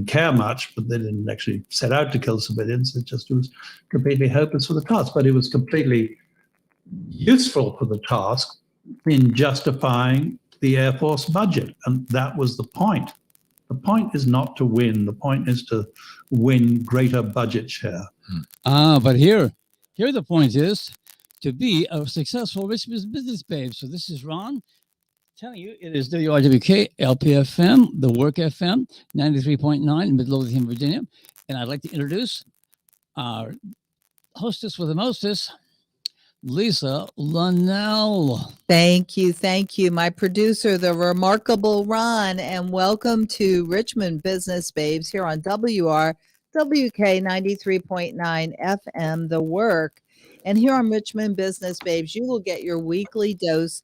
care much, but they didn't actually set out to kill civilians. It was completely hopeless for the task, but it was completely useful for the task in justifying the Air Force budget. And that was the point. The point is not to win. The point is to win greater budget share. But here the point is to be a successful Richmond business babe. So this is Ron telling you it is WRWK, LPFM, the Work FM, 93.9 in Midlothian, Virginia. And I'd like to introduce our hostess with the mostest, Lisa Linnell. Thank you. My producer, the remarkable Ron, and welcome to Richmond Business Babes here on WRWK 93.9 FM, The Work. And here on Richmond Business Babes, you will get your weekly dose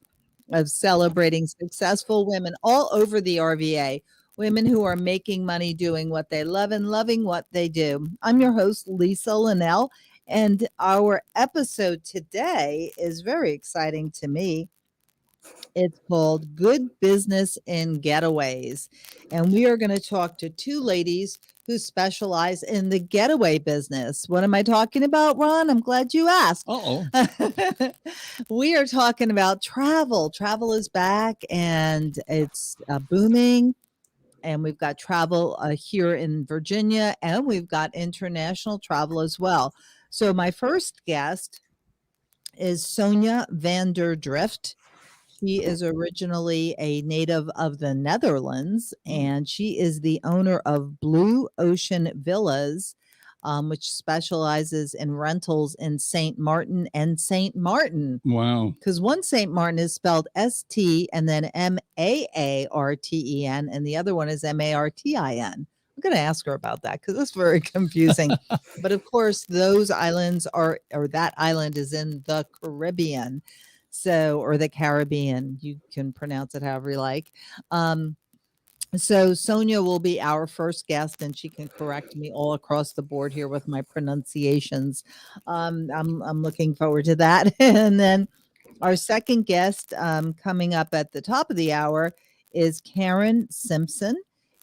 of celebrating successful women all over the RVA, women who are making money doing what they love and loving what they do. I'm your host, Lisa Linnell. And our episode today is very exciting to me. It's called Good Business in Getaways. And we are going to talk to two ladies who specialize in the getaway business. What am I talking about, Ron? I'm glad you asked. We are talking about travel. Travel is back and it's booming. And we've got travel here in Virginia, and we've got international travel as well. So my first guest is Sonya van der Drift. She is originally a native of the Netherlands, and she is the owner of Blue Ocean Villas, which specializes in rentals in St. Martin and St. Martin. Wow. Because one St. Martin is spelled S-T and then M-A-A-R-T-E-N, and the other one is M-A-R-T-I-N. I'm going to ask her about that because it's very confusing. But of course, those islands or that island is in the Caribbean. So, or the Caribbean, you can pronounce it however you like. So Sonya will be our first guest, and she can correct me all across the board here with my pronunciations. I'm looking forward to that. And then our second guest coming up at the top of the hour is Karen Simpson.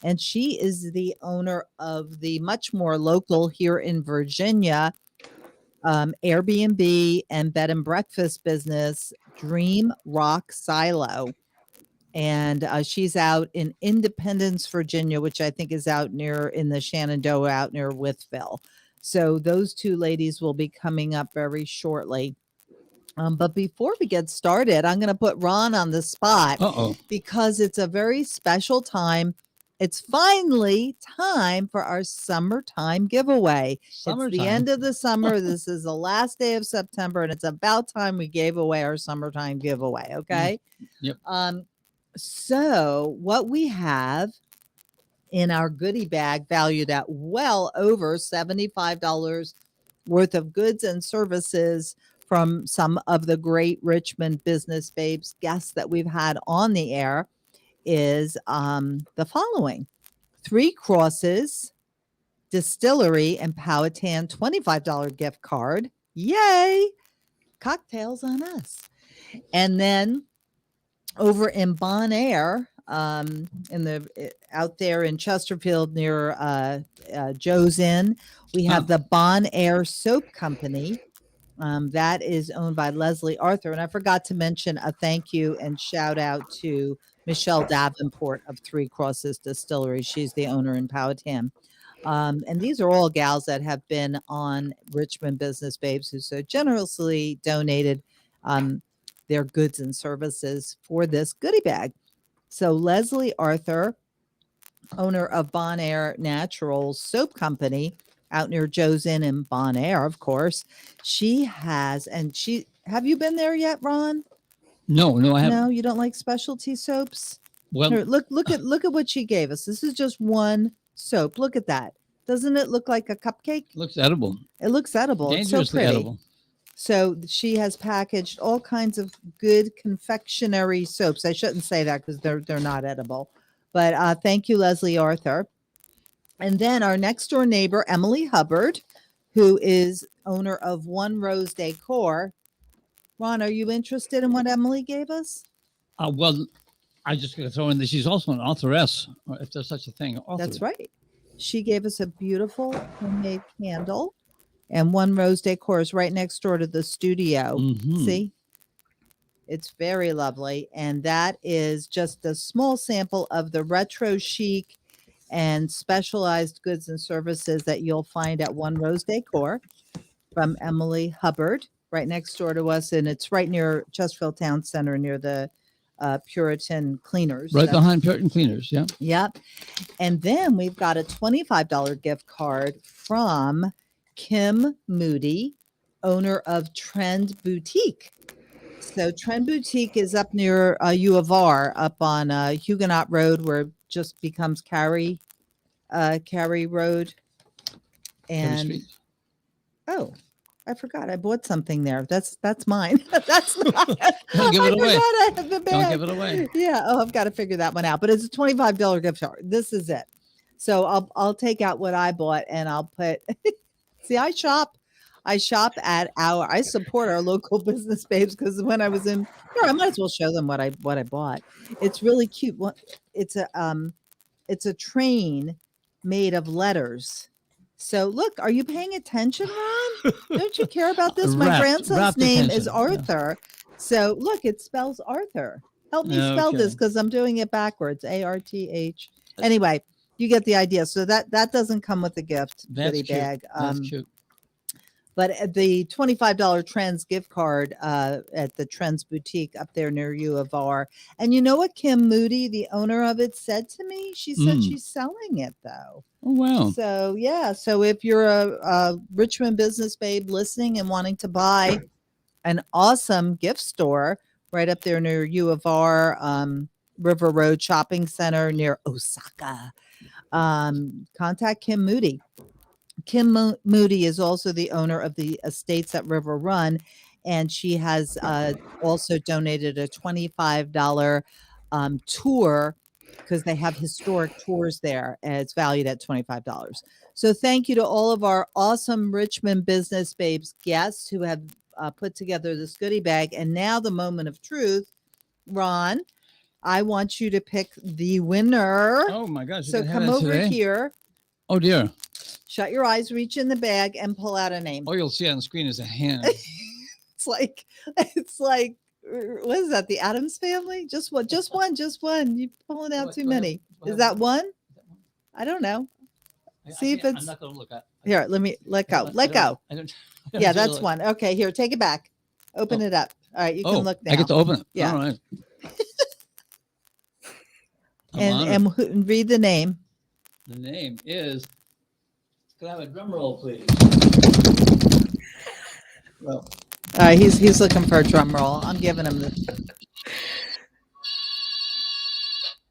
And she is the owner of the much more local here in Virginia Airbnb and bed and breakfast business, Dream Rock Silo. And she's out in Independence, Virginia, which I think is out near in the Shenandoah, out near Wytheville. So those two ladies will be coming up very shortly. But before we get started, I'm going to put Ron on the spot because it's a very special time. It's finally time for our summertime giveaway. It's the end of the summer. This is the last day of September, and it's about time we gave away our summertime giveaway. Okay. Yep. So what we have in our goodie bag, valued at well over $75 worth of goods and services from some of the great Richmond Business Babes guests that we've had on the air, is the following: Three Crosses Distillery in Powhatan $25 gift card. Yay! Cocktails on us. And then over in Bon Air, out there in Chesterfield near Joe's Inn, we have the Bon Air Soap Company. That is owned by Leslie Arthur. And I forgot to mention a thank you and shout out to Michelle Davenport of Three Crosses Distillery. She's the owner in Powhatan. And these are all gals that have been on Richmond Business Babes, who so generously donated their goods and services for this goodie bag. So Leslie Arthur, owner of Bon Air Naturals Soap Company out near Joe's Inn in Bon Air, of course. Have you been there yet, Ron? No, I haven't. No, you don't like specialty soaps? Well, here, look at what she gave us. This is just one soap. Look at that. Doesn't it look like a cupcake? Looks edible. It looks edible. Dangerously it's so pretty. edible. So she has packaged all kinds of good confectionery soaps. I shouldn't say that because they're not edible. But thank you, Leslie Arthur. And then our next door neighbor, Emily Hubbard, who is owner of One Rose Decor. Ron, are you interested in what Emily gave us? Well, I just got to throw in that she's also an authoress, if there's such a thing. That's right. She gave us a beautiful homemade candle, and One Rose Decor is right next door to the studio. Mhm. See? It's very lovely. And that is just a small sample of the retro chic and specialized goods and services that you'll find at One Rose Decor from Emily Hubbard, right next door to us. And it's right near Chesterfield Town Center, near the Puritan Cleaners. Right behind Puritan Cleaners. Yeah. Yep. And then we've got a $25 gift card from Kim Moody, owner of Trend Boutique. So Trend Boutique is up near U of R, up on Huguenot Road, where it just becomes Cary Road. And Street. oh, I forgot I bought something there. That's mine. That's not. Don't give it I away. forgot I had the bag. Don't give it away. Yeah. Oh, I've got to figure that one out. But it's a $25 gift card. This is it. So I'll take out what I bought and I'll put. See, I shop at I support our local business babes, because when I was in here, I might as well show them what I bought. It's really cute. It's a train made of letters. So look, are you paying attention, Ron? Don't you care about this? My grandson's rapt name is attention, Arthur. So look, it spells Arthur. Help me spell this, because I'm doing it backwards. ARTH. Anyway, you get the idea. So that doesn't come with the gift goodie bag. That's cute. But the $25 Trends gift card at the Trends Boutique up there near U of R. And you know what Kim Moody, the owner of it, said to me? She said she's selling it, though. Oh, wow. So, yeah. So if you're a Richmond business babe listening and wanting to buy an awesome gift store right up there near U of R, River Road Shopping Center near Osaka, contact Kim Moody. Kim Moody is also the owner of the Estates at River Run, and she has also donated a $25 tour, because they have historic tours there, and it's valued at $25. So thank you to all of our awesome Richmond Business Babes guests who have put together this goodie bag. And now the moment of truth. Ron, I want you to pick the winner. Oh, my gosh. So come over here. Oh, dear. Shut your eyes, reach in the bag, and pull out a name. All you'll see on the screen is a hand. It's like, what is that? The Addams Family? Just one. You're pulling out too many. Is that one? I don't know. See if it's. I'm not going to look at. Here, let go. Let go. Yeah, that's one. Okay, here, take it back. Open it up. All right, you can look now. I get to open it. Yeah. All right. and read the name. The name is. Can I have a drum roll, please? Well. All right, he's looking for a drum roll. I'm giving him the.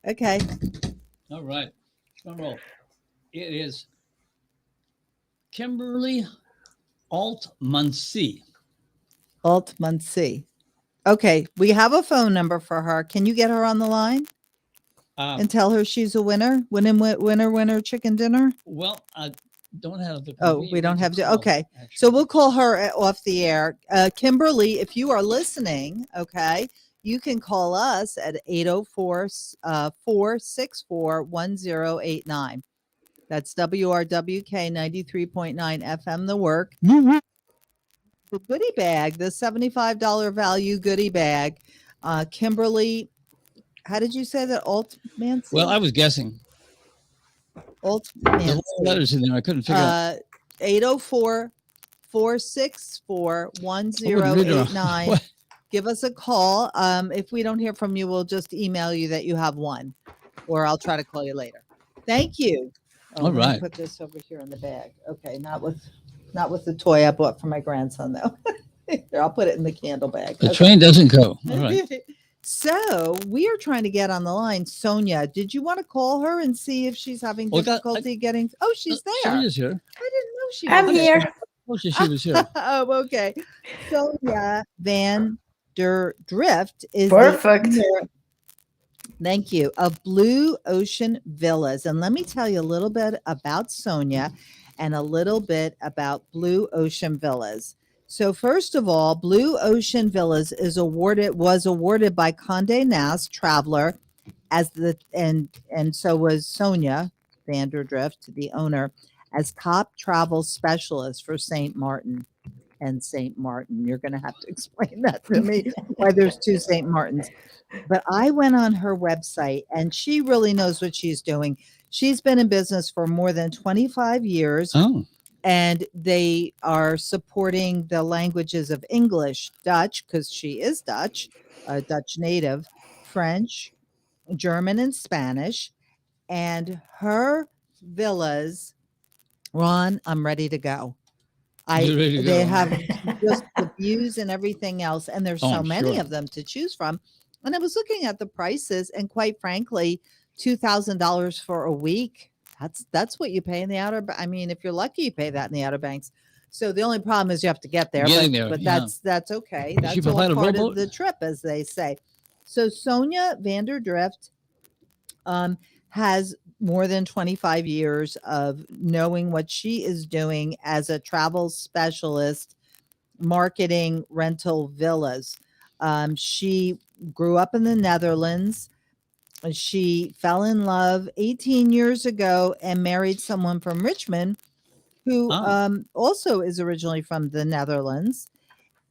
Okay. All right. Drum roll. It is Kimberly Altmuncy. Altmuncy. Okay, we have a phone number for her. Can you get her on the line and tell her she's a winner? Winner, chicken dinner. Well, I don't have the. Oh, we don't have to. Okay, so we'll call her off the air. Kimberly, if you are listening, okay, you can call us at 804-464-1089. That's WRWK 93.9 FM, The Work. Mm-hmm. The goodie bag, the $75 value goodie bag. Kimberly, how did you say that? Altmancy? Well, I was guessing. Altmancy. There's letters in there. I couldn't figure out. 804-464-1089. Give us a call. If we don't hear from you, we'll just email you that you have one, or I'll try to call you later. Thank you. All right. Put this over here in the bag. Okay, not with the toy I bought for my grandson, though. Here, I'll put it in the candle bag. The train doesn't go. All right. So we are trying to get on the line. Sonya, did you want to call her and see if she's having difficulty geting? Oh, she's there. Sonya's here. I didn't know she I'm was here. Oh, she was here. Oh, okay. Sonya Van der Drift is Perfect. Thank you. Of Blue Ocean Villas. And let me tell you a little bit about Sonya and a little bit about Blue Ocean Villas. So first of all, Blue Ocean Villas was awarded by Condé Nast Traveler and so was Sonya Vanderdrift, the owner, as top travel specialist for St. Martin and St. Martin. You're going to have to explain that to me, why there's two St. Martins. But I went on her website and she really knows what she's doing. She's been in business for more than 25 years. Oh, And they are supporting the languages of English, Dutch, because she is Dutch, a Dutch native, French, German, and Spanish. And her villas, Ron, I'm ready to go. you're ready to They go. have just the views and everything else, and there's Oh, so I'm many sure. of them to choose from. And I was looking at the prices, and quite frankly, $2,000 for a week. That's what you pay in the Outer. I mean, if you're lucky, you pay that in the Outer Banks. So the only problem is you have to get there. Getting but, there, but yeah. that's okay. Does she That's all provide a part rowboat? of the trip, as they say. So Sonya Vanderdrift has more than 25 years of knowing what she is doing as a travel specialist, marketing rental villas. She grew up in the Netherlands. She fell in love 18 years ago and married someone from Richmond who also is originally from the Netherlands.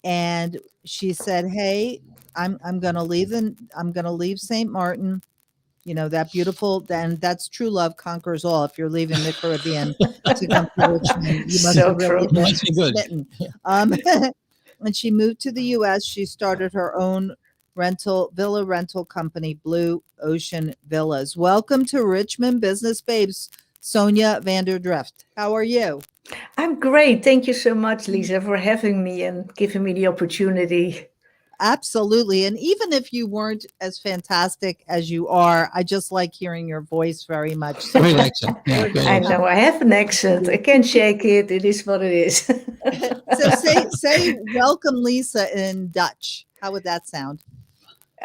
And she said, "Hey, I'm going to leave St. Martin. You know, that beautiful, then that's true love conquers all. If you're leaving the Caribbean to come to Richmond, you must So have really true. been Must be good. smitten." When she moved to the US, she started her own villa rental company, Blue Ocean Villas. Welcome to Richmond Business Babes, Sonya Vanderdrift. How are you? I'm great. Thank you so much, Lisa, for having me and giving me the opportunity. Absolutely. And even if you weren't as fantastic as you are, I just like hearing your voice very much. So Great accent. Yeah, great I accent. know I have an accent. I can't shake it. It is what it is. so say welcome, Lisa, in Dutch. How would that sound?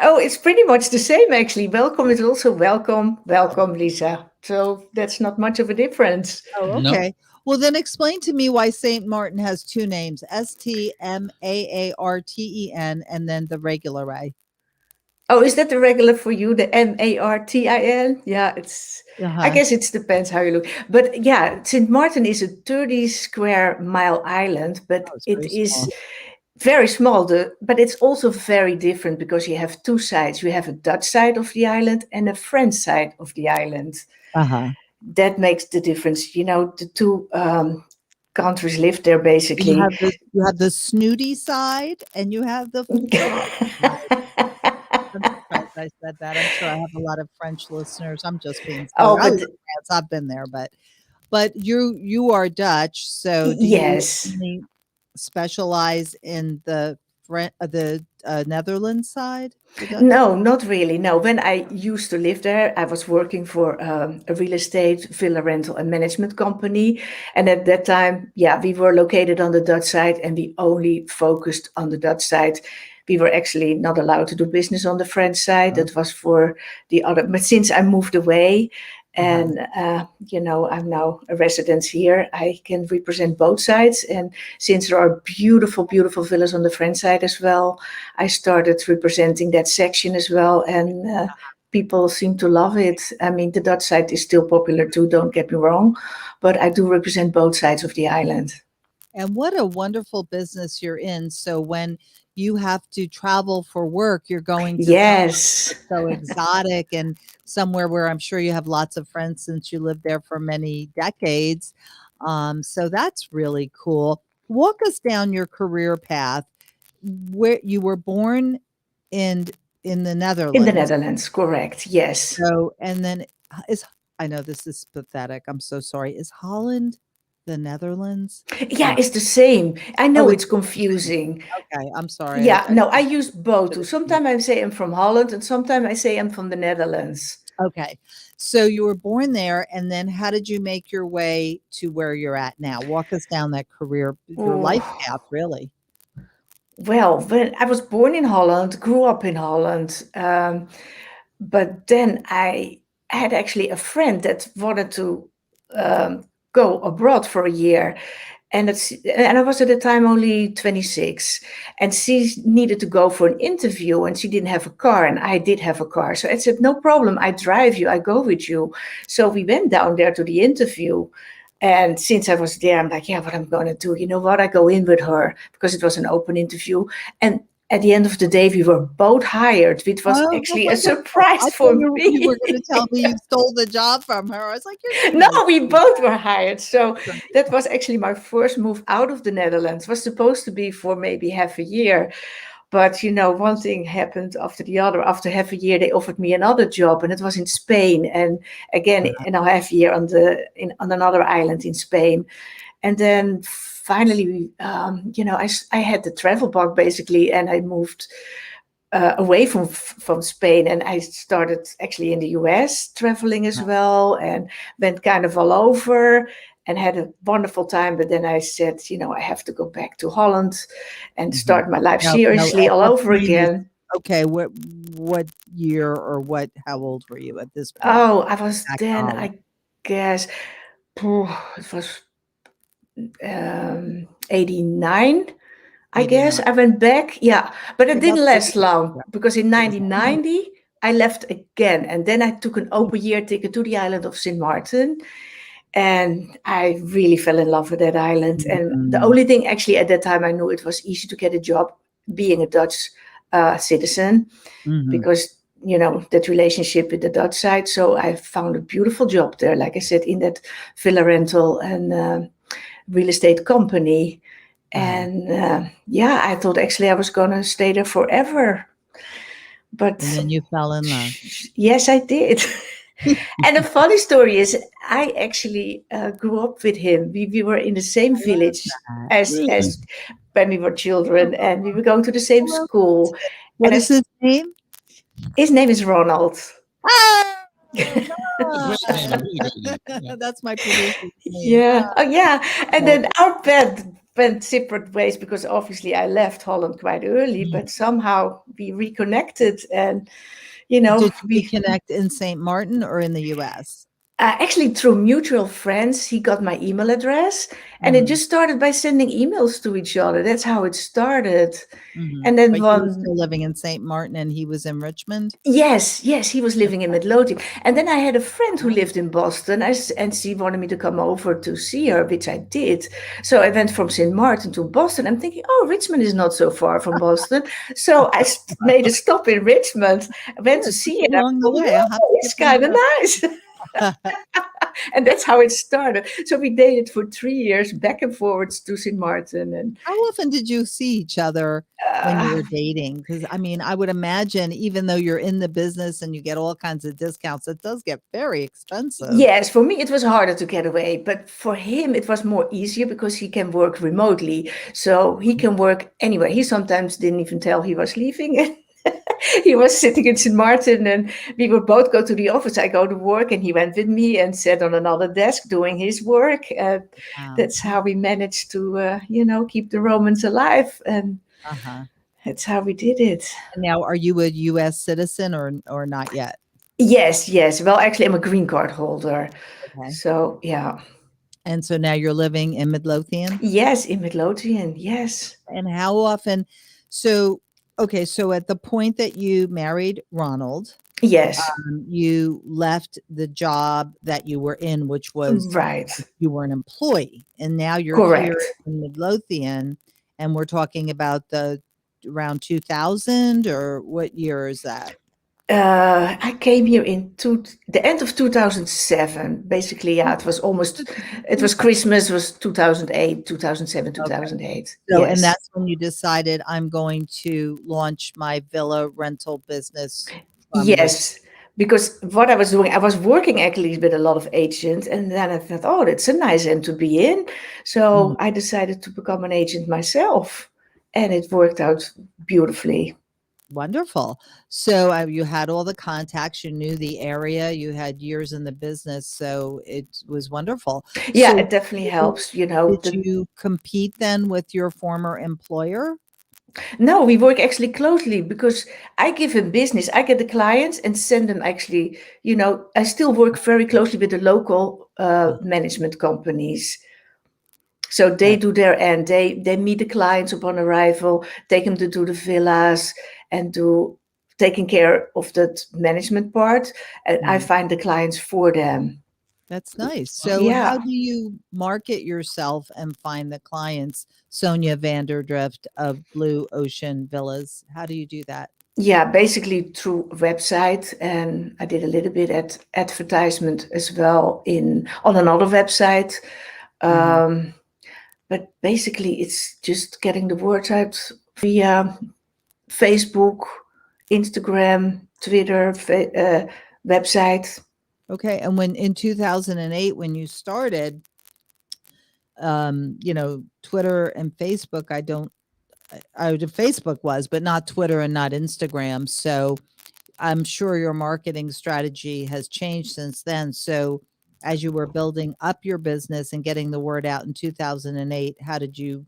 Oh, it's pretty much the same, actually. Welcome is also welcome. Welcome, Lisa. So that's not much of a difference. Oh, No. okay. Well, then explain to me why St. Martin has two names, STMAARTEN, and then the regular A. Oh, is that the regular for you? The Martin? Yeah, I guess it depends how you look. But yeah, St. Martin is a 30 square mile island, but It's it very is small. very small. But it's also very different because you have two sides. You have a Dutch side of the island and a French side of the island. Uh-huh. That makes the difference. You know, the two countries live there basically. You have the snooty side and you have the I'm surprised I said that. I'm sure I have a lot of French listeners. I'm just being silly. Oh, I was but in France. I've been there, but you are Dutch, so do yes. you only specialize in the Netherlands side? No, not really. No, when I used to live there, I was working for a real estate, villa rental and management company. And at that time, yeah, we were located on the Dutch side and we only focused on the Dutch side. We were actually not allowed to do business on the French side. That was for the other. But since I moved away and, you know, I'm now a resident here, I can represent both sides. And since there are beautiful, beautiful villas on the French side as well, I started representing that section as well. And people seem to love it. I mean, the Dutch side is still popular too, don't get me wrong. But I do represent both sides of the island. And what a wonderful business you're in. So when you have to travel for work, you're going to yes, so exotic and somewhere where I'm sure you have lots of friends since you lived there for many decades. So that's really cool. Walk us down your career path. Where you were born in the Netherlands. In the Netherlands, correct. Yes. So and then I know this is pathetic. I'm so sorry. Is Holland the Netherlands? Yeah, it's the same. I know Oh, it's confusing. Okay, I'm sorry. Yeah, no, I use both too. Sometimes I say I'm from Holland and sometimes I say I'm from the Netherlands. Okay. So you were born there, and then how did you make your way to where you're at now? Walk us down that career, your life path, really. Well, when I was born in Holland, grew up in Holland, but then I had actually a friend that wanted to go abroad for a year. and I was at the time only 26, and she needed to go for an interview, and she didn't have a car, and I did have a car. So I said, no problem, I drive you, I go with you. So we went down there to the interview. And since I was there, I'm like, yeah, what I'm going to do, you know what? I go in with her because it was an open interview. And at the end of the day, we were both hired, which was Oh, actually a wonderful. surprise I for thought you me. were going to tell me you stole the job from her. I was like, you're No, we both were hired. So that was actually my first move out of the Netherlands. It was supposed to be for maybe half a year. But, you know, one thing happened after the other. After half a year, they offered me another job, and it was in Spain. And again, in a half year on another island in Spain. And then finally, you know, I had the travel bug basically, and I moved away from Spain, and I started actually in the US traveling as well, and went kind of all over and had a wonderful time. But then I said, you know, I have to go back to Holland and start my life seriously at all what over point again. okay. What year or how old were you at this point? Oh, I was Back then, home. I guess, it was 89. I guess 89. I went back, yeah, but it About didn't 30 last years long ago. because in 1990 I left again, and then I took an open year ticket to the island of St. Martin, and I really fell in love with that island. And the only thing actually at that time I knew it was easy to get a job being a Dutch citizen, Mhm. because you know that relationship with the Dutch side. So I found a beautiful job there, like I said, in that villa rental and real estate company. And yeah, I thought actually I was going to stay there forever. But And then you fell in love. yes, I did. And the funny story is, I actually grew up with him. We were in the same village as Really? when we were children, and we were going to the same school. What And is his name? his name is Ronald. Ah, Great name, a really great name. Yeah. that's my producer's name. Yeah. Oh, yeah. And then our path went separate ways because obviously I left Holland quite early, but somehow we reconnected, and you know, Did you reconnect in St. Martin or in the U.S.? Actually, through mutual friends, he got my email address, and it just started by sending emails to each other. That's how it started. And then But you were one, still living in St. Martin and he was in Richmond? yes, he was living in Midlothian. And then I had a friend who lived in Boston, and she wanted me to come over to see her, which I did. So I went from St. Martin to Boston. I'm thinking, oh, Richmond is not so far from Boston. So I made a stop in Richmond. I went to see her. Along the way, I'll have to It's get kind of nice. And that's how it started. So we dated for 3 years, back and forwards to St. Martin. And How often did you see each other when you were dating? Because I mean, I would imagine even though you're in the business and you get all kinds of discounts, it does get very expensive. yes, for me it was harder to get away, but for him it was more easier because he can work remotely. So he can work anywhere. He sometimes didn't even tell he was leaving. He was sitting in St. Martin, and we would both go to the office. I go to work, and he went with me and sat on another desk doing his work. Wow. That's how we managed to, you know, keep the romance alive, and that's how we did it. And now, are you a U.S. citizen or not yet? Yes. Well, actually, I'm a green card holder. Okay. So yeah. And so now you're living in Midlothian? Yes, in Midlothian. Yes. And how often? So, okay, so at the point that you married Ronald, Yes. you left the job that you were in, which was Right. you were an employee, and now you're Correct. here in Midlothian, and we're talking about the around 2000, or what year is that? I came here in the end of 2007. Basically, yeah, it was Christmas, was 2008, 2007, 2008. So, Yes. and that's when you decided I'm going to launch my villa rental business. Yes, because what I was doing, I was working actually with a lot of agents, and then I thought, oh, that's a nice end to be in. So I decided to become an agent myself, and it worked out beautifully. Wonderful. So you had all the contacts, you knew the area, you had years in the business, so it was wonderful. Yeah, So it definitely helps, you know. did you compete then with your former employer? No, we work actually closely because I give him business. I get the clients and send them actually, you know, I still work very closely with the local management companies. So they Right. do their end. They meet the clients upon arrival, take them to do the villas, and do taking care of that management part. And I Mhm. find the clients for them. That's nice. So how Yeah. do you market yourself and find the clients? Sonya Vanderdrift of Blue Ocean Villas. How do you do that? Yeah, basically through a website, and I did a little bit at advertisement as well on another website. Mhm. But basically, it's just getting the word out via Facebook, Instagram, Twitter, website. Okay. And when in 2008, when you started, Twitter and Facebook, Facebook was, but not Twitter and not Instagram. So I'm sure your marketing strategy has changed since then. So as you were building up your business and getting the word out in 2008, how did you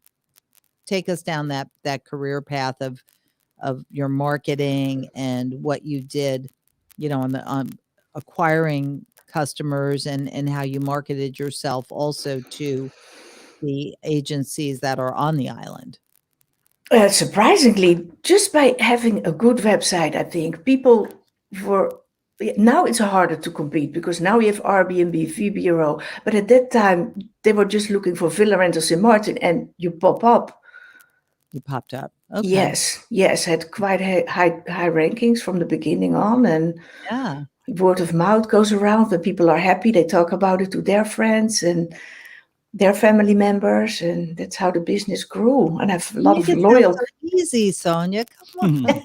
take us down that career path of your marketing and what you did, on acquiring customers and how you marketed yourself also to the agencies that are on the island? Surprisingly, just by having a good website, I think people were. Now it's harder to compete because now we have Airbnb, VBRO. But at that time, they were just looking for villa rentals in Martin, and you pop up. You popped up. Okay. Yes, had quite high rankings from the beginning on, and Yeah. word of mouth goes around. When people are happy, they talk about it to their friends and their family members, and that's how the business grew. And I have a You lot make of it sound loyal. so easy, Sonia. Come on.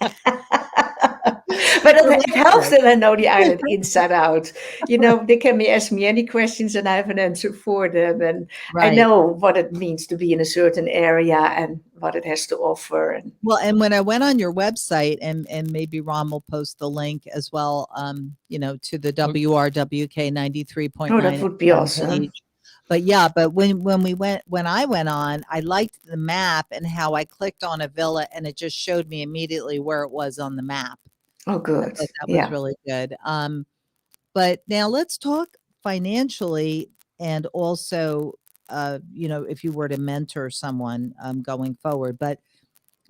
But Well, it helps that's that I know the island inside out. They can ask me any questions and I have an answer for them. And I right. know what it means to be in a certain area and what it has to offer. And Well, and when I went on your website, and maybe Ron will post the link as well, to the WRWK 93.9 that would be FM awesome. page. But yeah, but when I went on, I liked the map and how I clicked on a villa and it just showed me immediately where it was on the map. Oh, I good. thought that was Yeah. really good. But now let's talk financially, and also, if you were to mentor someone going forward. But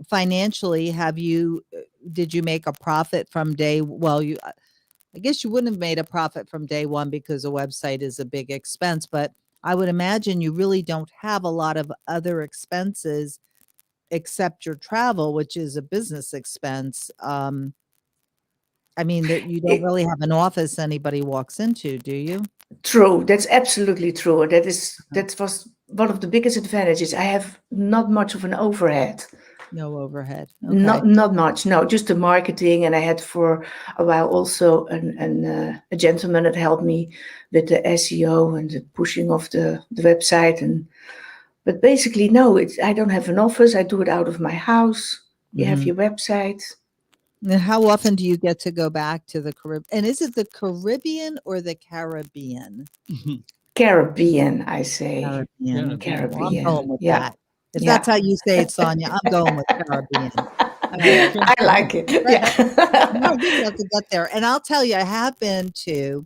financially, did you make a profit from day? Well, I guess you wouldn't have made a profit from day one because a website is a big expense, but I would imagine you really don't have a lot of other expenses except your travel, which is a business expense. I mean, that you don't It- really have an office anybody walks into, do you? True. That's absolutely true. And that was one of the biggest advantages. I have not much of an overhead. No overhead. Okay. Not much, no, just the marketing. And I had for a while also a gentleman that helped me with the SEO and the pushing of the website. But basically, no, I don't have an office. I do it out of my house. You have Mhm. your website. And how often do you get to go back to the Caribbean? And is it the Caribbean or the Caribbean? Caribbean, I say. Caribbean. Okay. Well, I'm going Caribbean. with Yeah. that. If that's Yeah. how you say it, Sonia, I'm going with Caribbean. All right. I like it. No, Yeah. I didn't have to get there. And I'll tell you, I have been to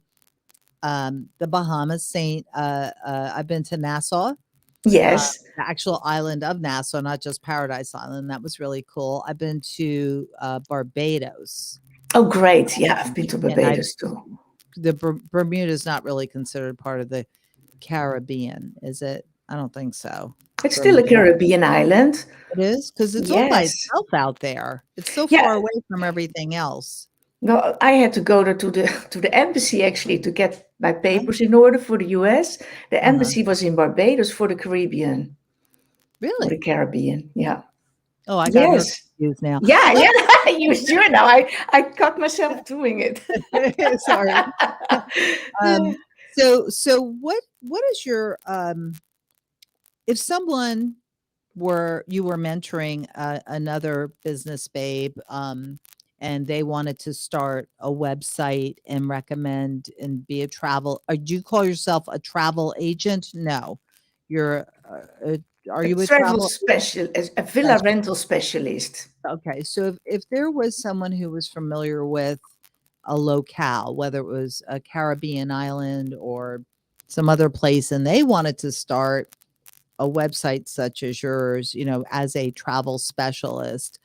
the Bahamas, I've been to Nassau, Yes. the actual island of Nassau, not just Paradise Island. That was really cool. I've been to Barbados. Oh, great. Yeah, I've been to And Barbados too. Bermuda is not really considered part of the Caribbean, is it? I don't think so. It's still a Bermuda. Caribbean island. It is because it's all by Yes. itself out there. It's so Yeah. far away from everything else. No, I had to go to the embassy actually to get my Huh? papers in order for the US. The Uh-huh. embassy was in Barbados for the Caribbean, for the Really? Caribbean. Yeah. Oh, I got her Yes. confused now. Yeah, yeah. You sure now. I caught myself doing it. Sorry. Yeah. So what is your if someone you were mentoring another business babe, and they wanted to start a website and recommend and be a travel, or do you call yourself a travel agent? No, you're are A you a travel travel specialist, a villa specialist? rental specialist. Okay, so if there was someone who was familiar with a locale, whether it was a Caribbean island or some other place, and they wanted to start a website such as yours, as a travel specialist,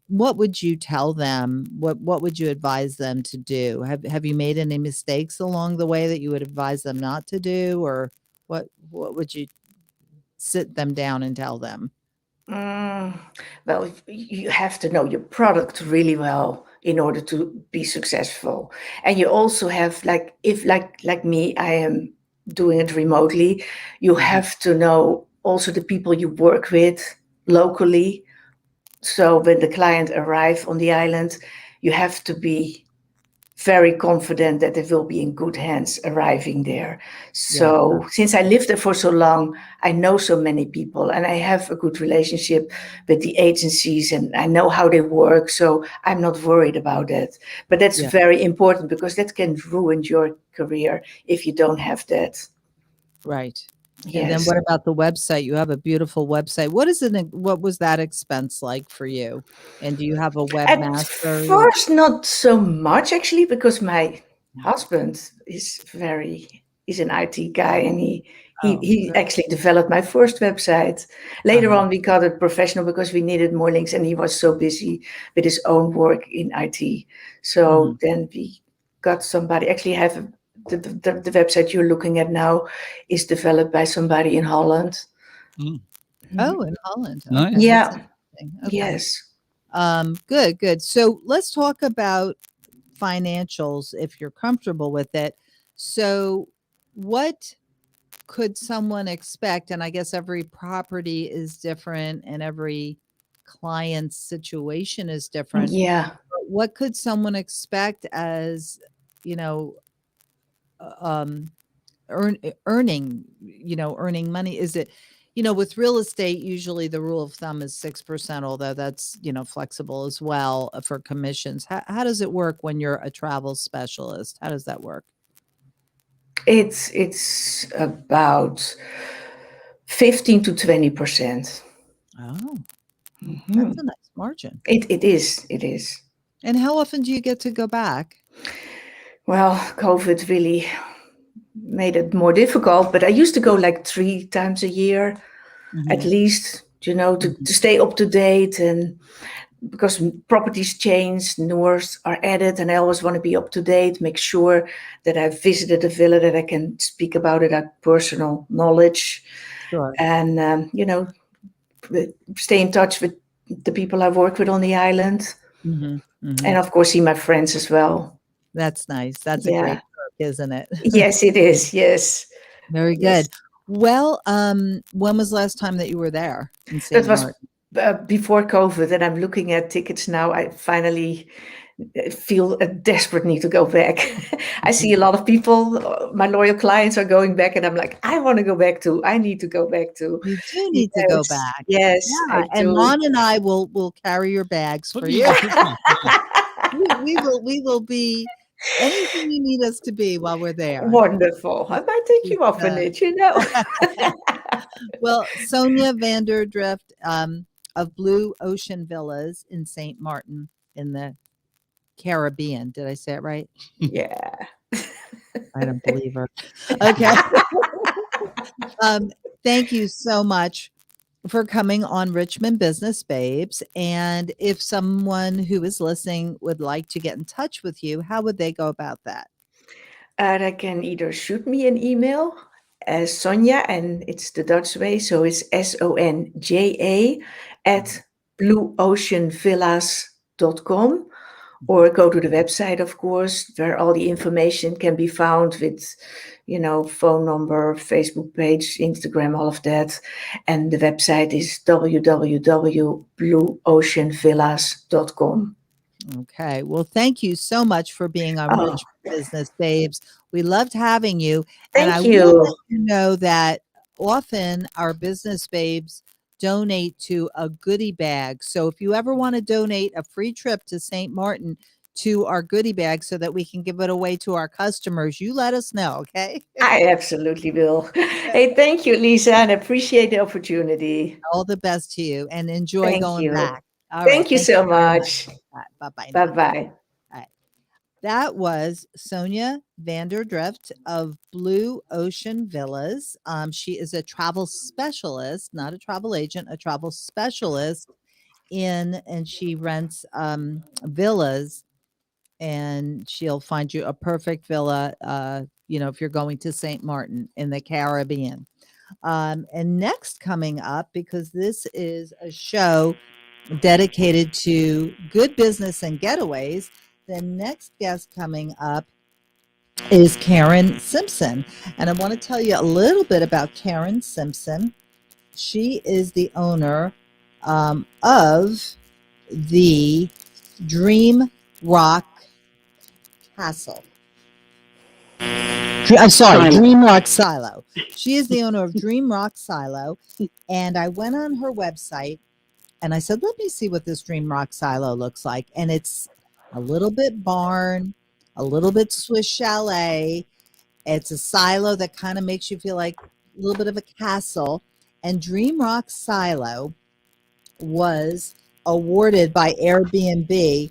what would you tell them? What would you advise them to do? Have you made any mistakes along the way that you would advise them not to do, or what would you sit them down and tell them? Mm, well, you have to know your product really well in order to be successful. And you also have, like, if like me, I am doing it remotely, you have to know also the people you work with locally. So when the client arrives on the island, you have to be very confident that they will be in good hands arriving there. So since I lived there for so long, I know so many people and I have a good relationship with the agencies and I know how they work. So I'm not worried about it. But that's very important because that can ruin your career if you don't have that. Right. And then Yes. what about the website? You have a beautiful website. What was that expense like for you? And do you have a At webmaster? first, not so much actually, because my husband is an IT guy and he actually developed my first website. Later on, we got it professional because we needed more links and he was so busy with his own work in IT. So then we got somebody, actually I have the website you're looking at now is developed by somebody in Holland. Oh, in Holland. Nice. Okay, that's Yeah. interesting. Okay. Yes. Good. So let's talk about financials if you're comfortable with it. So what could someone expect? And I guess every property is different and every client's situation is different. Yeah. But what could someone expect as, earning money? Is it, with real estate, usually the rule of thumb is 6%, although that's, flexible as well for commissions. How does it work when you're a travel specialist? How does that work? It's about 15 to 20%. Oh, Mhm. that's a nice margin. It is. And how often do you get to go back? Well, COVID really made it more difficult, but I used to go like 3 times a year at least, to stay up to date, and because properties change, newer are added, and I always want to be up to date, make sure that I've visited a villa, that I can speak about it at personal knowledge, Sure. and stay in touch with the people I work with on the island, and of course see my friends as well. That's nice. That's a great perk, isn't it? Yes, it is. Yes. Very Yes. good. Well, when was the last time that you were there in That St. was Martin? before COVID, and I'm looking at tickets now. I finally feel a desperate need to go back. I see a lot of people, my loyal clients are going back, and I'm like, I want to go back too. I need to go back too. You do need to go Yes, back. yes, Yeah, I and do. Ron and I will carry your bags Put for me you. in the picture. We will be anything you need us to be while we're there. Wonderful. I might take you up on it, Well, Sonya Vanderdrift of Blue Ocean Villas in St. Martin in the Caribbean. Did I say it right? Yeah. I don't believe her. Okay. Thank you so much for coming on Richmond Business Babes. And if someone who is listening would like to get in touch with you, how would they go about that? They can either shoot me an email as Sonya, and it's the Dutch way, so it's SONJA at blueoceanvillas.com, or go to the website, of course, where all the information can be found with, phone number, Facebook page, Instagram, all of that. And the website is www.blueoceanvillas.com. Okay. Well, thank you so much for being on Oh, Richmond Business Babes. We loved having you. And I thank will you. let you know that often our business babes donate to a goodie bag. So if you ever want to donate a free trip to St. Martin to our goodie bag so that we can give it away to our customers, you let us know. Okay. I absolutely will. Hey, thank you, Lisa, and appreciate the opportunity. All the best to you and enjoy Thank going you. back. All right. Thank you so very much. Bye bye. Bye-bye. That was Sonya Vanderdrift of Blue Ocean Villas. She is a travel specialist, not a travel agent, a travel specialist and she rents villas, and she'll find you a perfect villa, if you're going to St. Martin in the Caribbean. And next coming up, because this is a show dedicated to good business and getaways, the next guest coming up is Karen Simpson. And I want to tell you a little bit about Karen Simpson. She is the owner of the Dream Rock Castle. I'm sorry, Dream Rock Silo. She is the owner of Dream Rock Silo. And I went on her website and I said, let me see what this Dream Rock Silo looks like. And it's a little bit barn, a little bit Swiss chalet. It's a silo that kind of makes you feel like a little bit of a castle. And Dream Rock Silo was awarded by Airbnb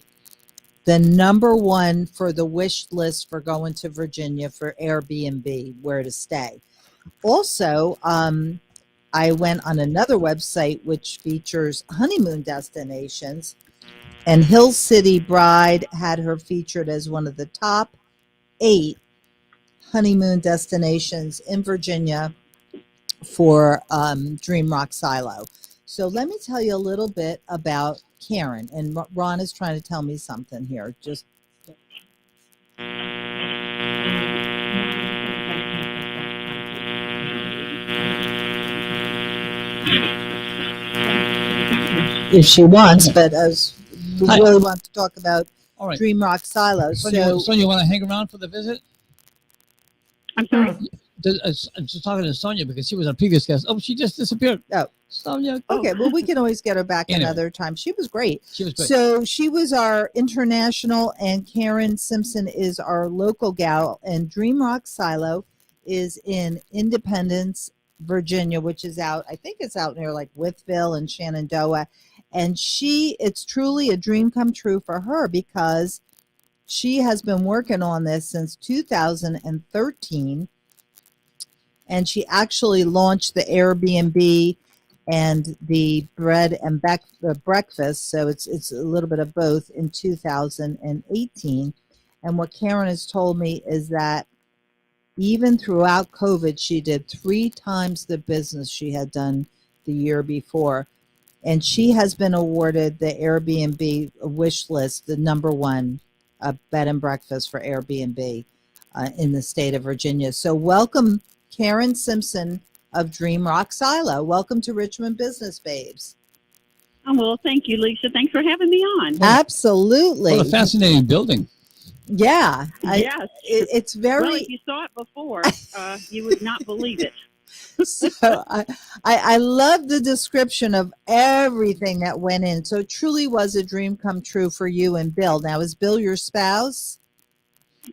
the #1 for the wish list for going to Virginia for Airbnb, where to stay. Also, I went on another website which features honeymoon destinations, and Hill City Bride had her featured as one of the top 8 honeymoon destinations in Virginia for Dream Rock Silo. So let me tell you a little bit about Karen. And Ron is trying to tell me something here. Just if she wants, but as we really want to talk about All right. Dream Rock Silo. So you want to hang around for the visit? I'm sorry. I'm just talking to Sonya because she was our previous guest. Oh, she just disappeared. Oh. Sonya. Okay, well, we can always get her back Anyway. another time. She was great. She was great. So she was our international, and Karen Simpson is our local gal. And Dream Rock Silo is in Independence, Virginia, which is out, I think it's out near like Wytheville and Shenandoah. And it's truly a dream come true for her because she has been working on this since 2013. And she actually launched the Airbnb and the bread and breakfast. So it's a little bit of both in 2018. And what Karen has told me is that even throughout COVID, she did 3 times the business she had done the year before. And she has been awarded the Airbnb wish list, the #1 bed and breakfast for Airbnb in the state of Virginia. So welcome, Karen Simpson of Dream Rock Silo. Welcome to Richmond Business Babes. Oh, well, thank you, Lisa. Thanks for having me on. Absolutely. What a fascinating building. Yeah. Yes. It's very... Well, if you saw it before, you would not believe it. So I love the description of everything that went in. So it truly was a dream come true for you and Bill. Now, is Bill your spouse?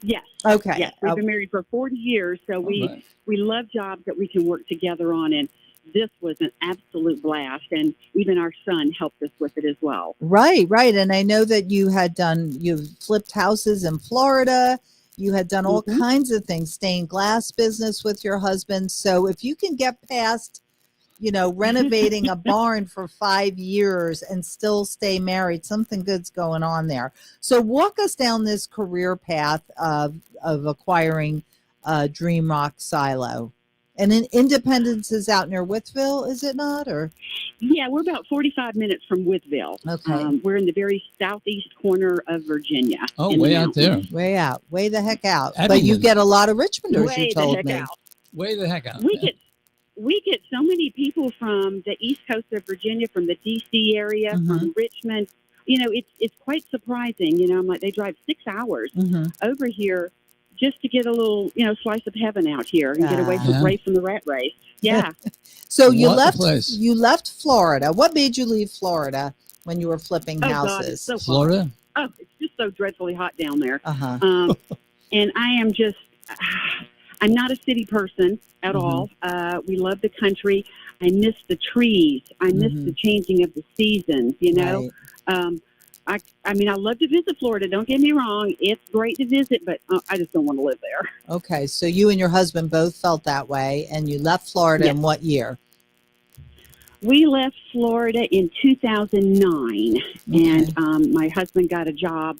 Yes. Okay. Yes. We've been married for 40 years, so we love jobs that we can work together on, and this was an absolute blast, and even our son helped us with it as well. Right. And I know that you've flipped houses in Florida. You had done all kinds of things, stained glass business with your husband. So if you can get past, renovating a barn for 5 years and still stay married, something good's going on there. So walk us down this career path of acquiring Dream Rock Silo. And in Independence is out near Wytheville, is it not? Or Yeah, we're about 45 minutes from Wytheville. Okay. We're in the very southeast corner of Virginia. Oh, way out there. Way out, way the heck out. But Abingdon. you get a lot of Richmonders, Way you told the heck me. out. Way the heck out. We get so many people from the east coast of Virginia, from the D.C. area, from Richmond. It's quite surprising. I'm like, they drive 6 hours over here just to get a little, slice of heaven out here and get away from the rat race. Yeah. So you What a left. place. You left Florida. What made you leave Florida when you were flipping God, houses? it's so hot. Florida? Oh, it's just so dreadfully hot down there. And I am just, I'm not a city person at all. We love the country. I miss the trees. I miss the changing of the seasons, Right. I mean, I love to visit Florida. Don't get me wrong. It's great to visit, but I just don't want to live there. Okay, so you and your husband both felt that way, and you left Florida Yes. in what year? We left Florida in 2009, and my husband got a job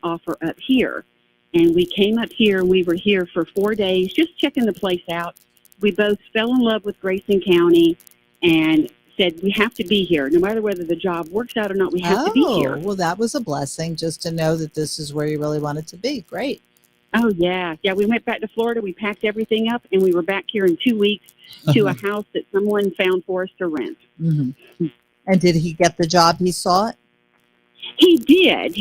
offer up here. And we came up here, and we were here for 4 days, just checking the place out. We both fell in love with Grayson County and said, we have to be here. No matter whether the job works out or not, we have to be here. Well, that was a blessing just to know that this is where you really wanted to be. Great. Oh, yeah. Yeah, we went back to Florida. We packed everything up, and we were back here in 2 weeks to a house that someone found for us to rent. Mm-hmm. And did he get the job he sought? He did,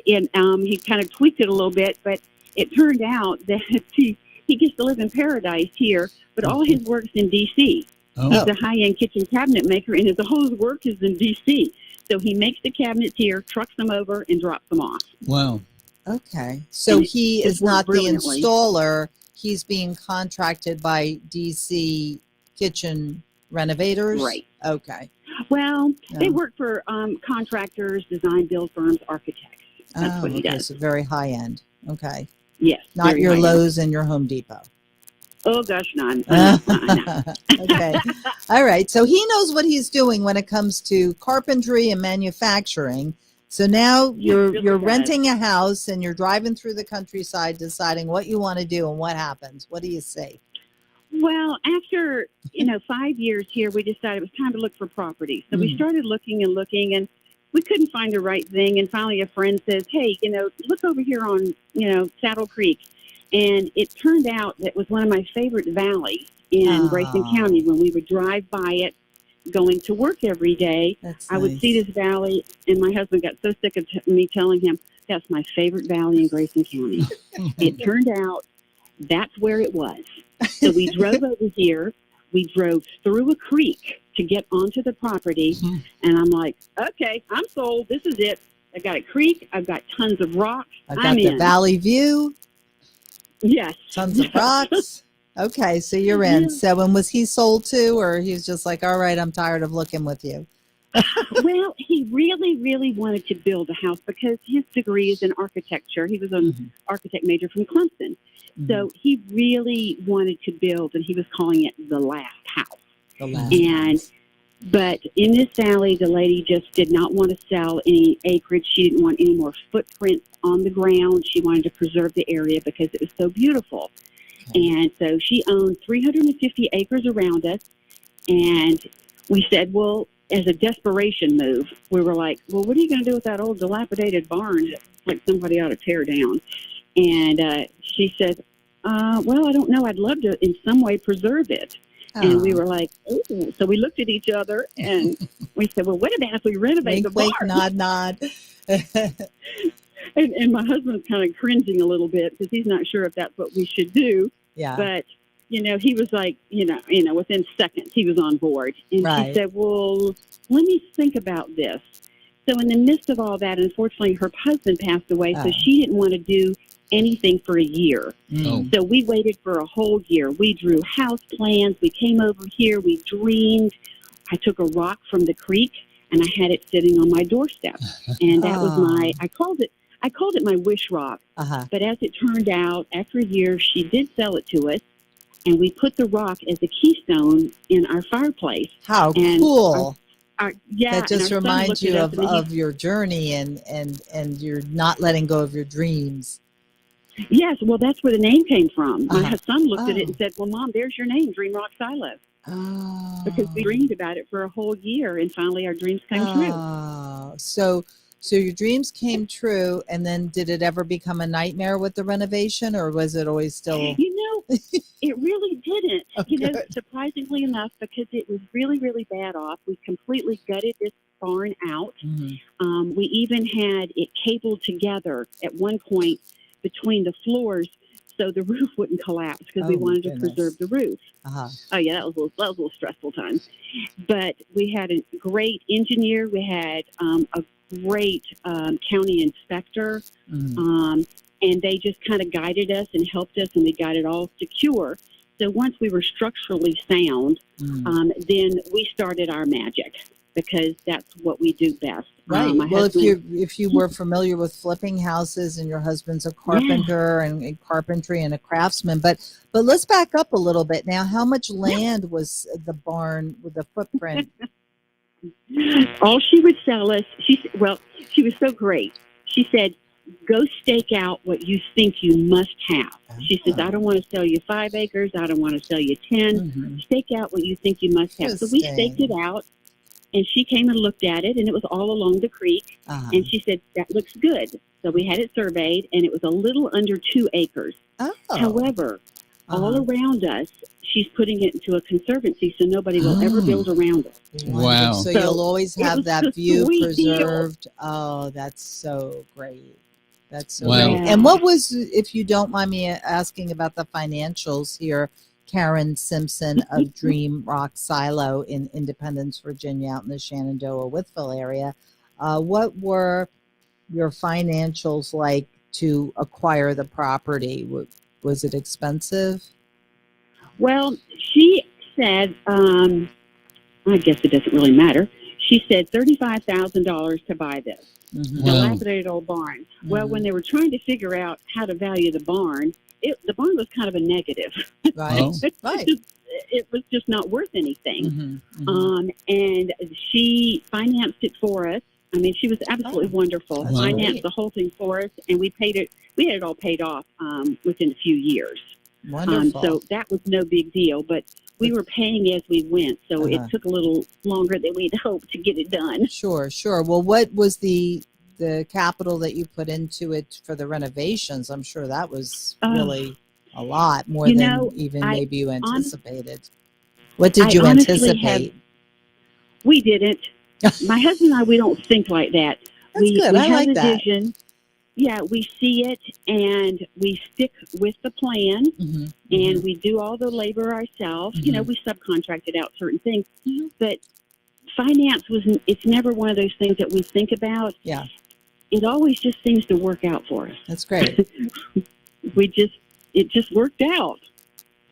and he kind of tweaked it a little bit, but it turned out that he gets to live in paradise here, but all his work's in D.C. Oh. He's a high-end kitchen cabinet maker, and his whole work is in D.C. So he makes the cabinets here, trucks them over, and drops them off. Wow. Okay. So he it is not the brilliantly. installer. He's being contracted by DC Kitchen Renovators? Right. Okay. Well, they Yeah. work for contractors, design build firms, architects. That's what he okay. does. So very high end. Okay. Yes. Not very your high-end. Lowe's and your Home Depot. Oh, gosh, none. Okay. All right. So he knows what he's doing when it comes to carpentry and manufacturing. So now you're really you're does. renting a house and you're driving through the countryside deciding what you want to do, and what happens? What do you see? Well, after 5 years here, we decided it was time to look for property. So we Mhm. started looking, and we couldn't find the right thing. And finally, a friend says, "Hey, look over here on Saddle Creek," and it turned out that was one of my favorite valleys in Grayson Ah. County. When we would drive by it, going to work every day, That's I would nice. see this valley, and my husband got so sick of me telling him that's my favorite valley in Grayson County. It turned out that's where it was. So we drove over here. We drove through a creek to get onto the property, and I'm like, okay, I'm sold. This is it. I got a creek. I've got tons of rocks. I've got I'm the in. valley view, Yes. tons of rocks. Okay, so you're in. Yeah. So, and was he sold too, or he's just like, all right, I'm tired of looking with you? Well, he really, really wanted to build a house because his degree is in architecture. He was an architect major from Clemson. So he really wanted to build, and he was calling it the last house. The last And house. but in this valley, the lady just did not want to sell any acreage. She didn't want any more footprints on the ground. She wanted to preserve the area because it was so beautiful. And so she owned 350 acres around us. And we said, well, as a desperation move, we were like, well, what are you going to do with that old dilapidated barn that like somebody ought to tear down? And she said, well, I don't know. I'd love to in some way preserve it. And we were like, oh. So we looked at each other and we said, well, what about if we renovate the wink, barn? wink, nod. And my husband's kind of cringing a little bit because he's not sure if that's what we should do. Yeah. But, he was like, within seconds he was on board. And Right. she said, well, let me think about this. So in the midst of all that, unfortunately, her husband passed away. So Oh. she didn't want to do anything for a year. Oh. So we waited for a whole year. We drew house plans. We came over here. We dreamed. I took a rock from the creek and I had it sitting on my doorstep. And that was I called it my wish rock. Uh-huh. But as it turned out, after a year, she did sell it to us. And we put the rock as a keystone in our fireplace. How And cool. That That just reminds you of your journey and you're not letting go of your dreams. Yes, well, that's where the name came from. My Uh-huh. son looked at it Oh. and said, well, Mom, there's your name, Dream Rock Silo. Oh. Because we dreamed about it for a whole year, and finally our dreams came true. Oh. So your dreams came true, and then did it ever become a nightmare with the renovation, or was it always still? It really didn't. Oh, good. Surprisingly enough, because it was really, really bad off. We completely gutted this barn out. Mhm. We even had it cabled together at one point between the floors so the roof wouldn't collapse because we Oh, wanted to goodness. preserve the roof. Uh-huh. Oh, yeah, that was a little stressful time. But we had a great engineer. We had a great county inspector. Mhm. And they just kind of guided us and helped us, and we got it all secure. So once we were structurally sound, Mhm. then we started our magic. because that's what we do best. Right. My Well, husband, if you were familiar with flipping houses, and your husband's a carpenter and carpentry and a craftsman, but let's back up a little bit now. How much land was the barn with the footprint? all she would sell us, she was so great. She said, go stake out what you think you must have. She says, I don't want to sell you 5 acres. I don't want to sell you 10. Stake out what you think you must have. So we staked it out, and she came and looked at it, and it was all along the creek. And she said, that looks good. So we had it surveyed, and it was a little under 2 acres. However, all around us, she's putting it into a conservancy, so nobody will ever build around it. Wow. So you'll always have that view sweet deal. preserved. Oh, that's so great. That's so Wow. great. And what was, if you don't mind me asking about the financials here, Karen Simpson of Dream Rock Silo in Independence, Virginia, out in the Shenandoah, Wytheville area. What were your financials like to acquire the property? Was it expensive? Well, she said, I guess it doesn't really matter. She said $35,000 to buy this. Dilapidated old barn. Well, when they were trying to figure out how to value the barn was kind of a negative. Right. Right. It was just not worth anything. And she financed it for us. I mean, she was absolutely wonderful. That's Financed great. the whole thing for us, and we paid it. We had it all paid off within a few years. Wonderful. So that was no big deal, but we were paying as we went, so it took a little longer than we'd hoped to get it done. Sure. Well, what was the capital that you put into it for the renovations? I'm sure that was really a lot more than even maybe you anticipated. What did you anticipate? We didn't. My husband and I, we don't think like that. That's good. We I have like a that. vision. Yeah, we see it, and we stick with the plan, and we do all the labor ourselves. You know, we subcontracted out certain things, but finance it's never one of those things that we think about. Yeah. It always just seems to work out for us. That's great. It just worked out.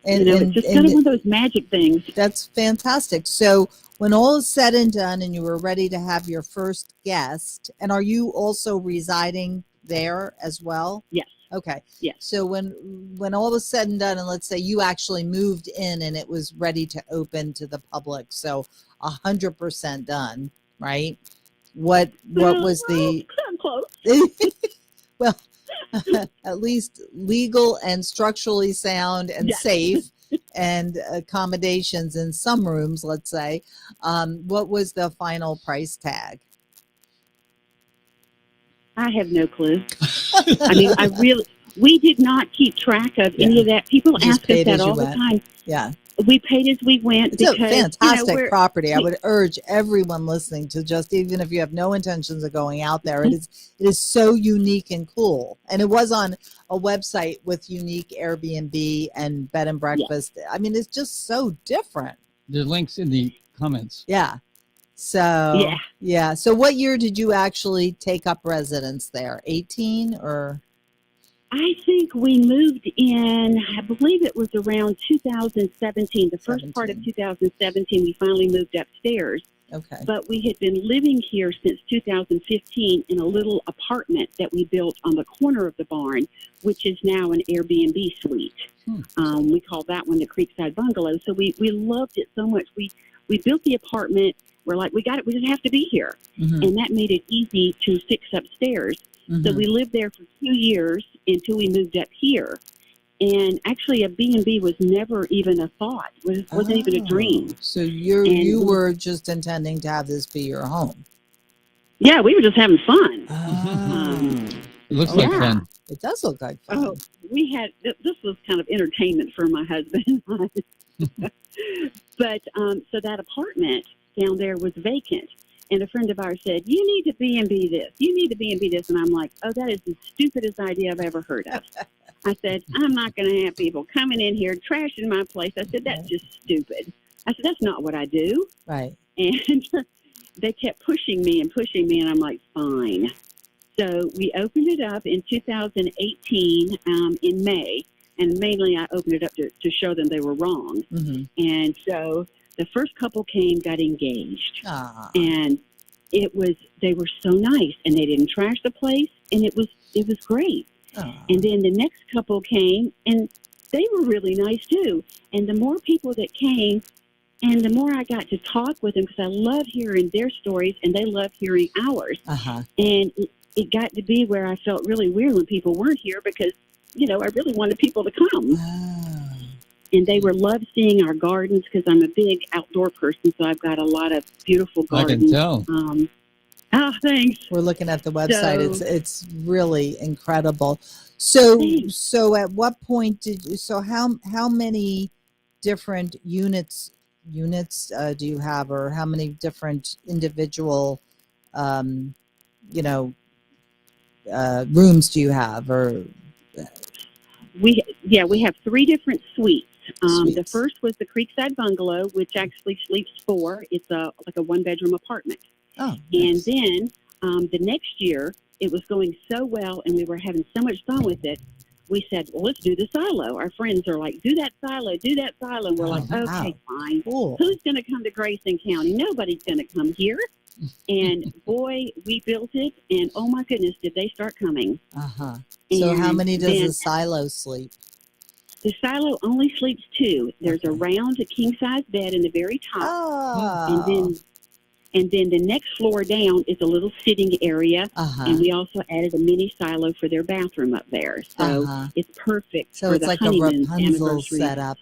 And, it's just kind of one of those magic things. That's fantastic. So when all is said and done and you were ready to have your first guest, and are you also residing there as well? Yes. Okay. Yes. So when all was said and done, and let's say you actually moved in and it was ready to open to the public, so 100% done, right? What was the close? well, at least legal and structurally sound and safe, and accommodations in some rooms, let's say. What was the final price tag? I have no clue. I mean, we did not keep track of any of that. People ask us that all the time. Yeah. We paid as we went. It's a fantastic property. I would urge everyone listening to just, even if you have no intentions of going out there, it is so unique and cool. And it was on a website with unique Airbnb and bed and breakfast. I mean, it's just so different. There's links in the comments. Yeah. So, yeah. So what year did you actually take up residence there? 18 or? I think we moved in, I believe it was around 2017. The first part of 2017, we finally moved upstairs. Okay. But we had been living here since 2015 in a little apartment that we built on the corner of the barn, which is now an Airbnb suite. We call that one the Creekside Bungalow. So we loved it so much. We built the apartment. We're like, we got it. We just have to be here. And that made it easy to fix upstairs. So we lived there for 2 years until we moved up here. And actually, a B&B was never even a thought. It wasn't even a dream. So you were just intending to have this be your home. Yeah, we were just having fun. It looks like fun. It does look like fun. We had, this was kind of entertainment for my husband. But so that apartment down there was vacant. And a friend of ours said, you need to B&B this. You need to B&B this. And I'm like, oh, that is the stupidest idea I've ever heard of. I said, I'm not going to have people coming in here trashing my place. I said, that's just stupid. I said, that's not what I do. Right. And they kept pushing me. And I'm like, fine. So we opened it up in 2018 in May. And mainly I opened it up to show them they were wrong. And so the first couple came, got engaged, Ah. and they were so nice, and they didn't trash the place, and it was great. Ah. And then the next couple came, and they were really nice too. And the more people that came, and the more I got to talk with them, because I love hearing their stories, and they love hearing ours. Uh-huh. And it got to be where I felt really weird when people weren't here, because, I really wanted people to come. Ah. And they loved seeing our gardens, because I'm a big outdoor person, so I've got a lot of beautiful I gardens. can tell. Thanks. We're looking at the website. So- It's really incredible. So Thanks. so at what point how many different units do you have, or how many different individual rooms do you have, or We have 3 different suites. The Suites. first was the Creekside Bungalow, which actually sleeps 4. It's like a 1-bedroom apartment. oh And nice. then the next year, it was going so well, and we were having so much fun with it. We said, well, let's do the silo. Our friends are like, do that silo, do that silo. And we're like, Oh, okay, fine. Cool. Who's going to come to Grayson County? Nobody's going to come here. And boy, we built it, and oh my goodness, did they start coming. Uh-huh. So how And many does then the silo sleep? The silo only sleeps 2. There's Okay. a round, a king-size bed in the very top. Oh. And then the next floor down is a little sitting area. Uh-huh. And we also added a mini silo for their bathroom up there. So Uh-huh. it's perfect So for it's the like a honeymoon Rapunzel anniversary. setup.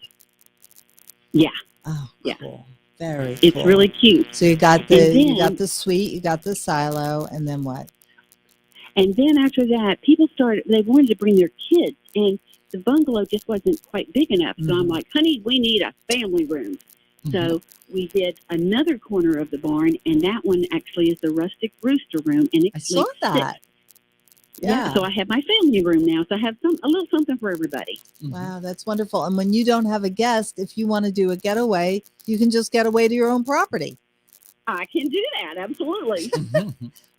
Yeah, Oh, Yeah. cool. Very it's cool. really cute. So you got And you got then- the suite, you got the silo, and then what? And then after that, people they wanted to bring their kids, and the bungalow just wasn't quite big enough. So I'm Mhm. like, honey, we need a family room. So we did another corner of the barn, and that one actually is the rustic rooster room, and it I saw sleeps that. 6. Yeah. So I have my family room now. So I have a little something for everybody. Wow, that's wonderful. And when you don't have a guest, if you want to do a getaway, you can just get away to your own property. I can do that, absolutely.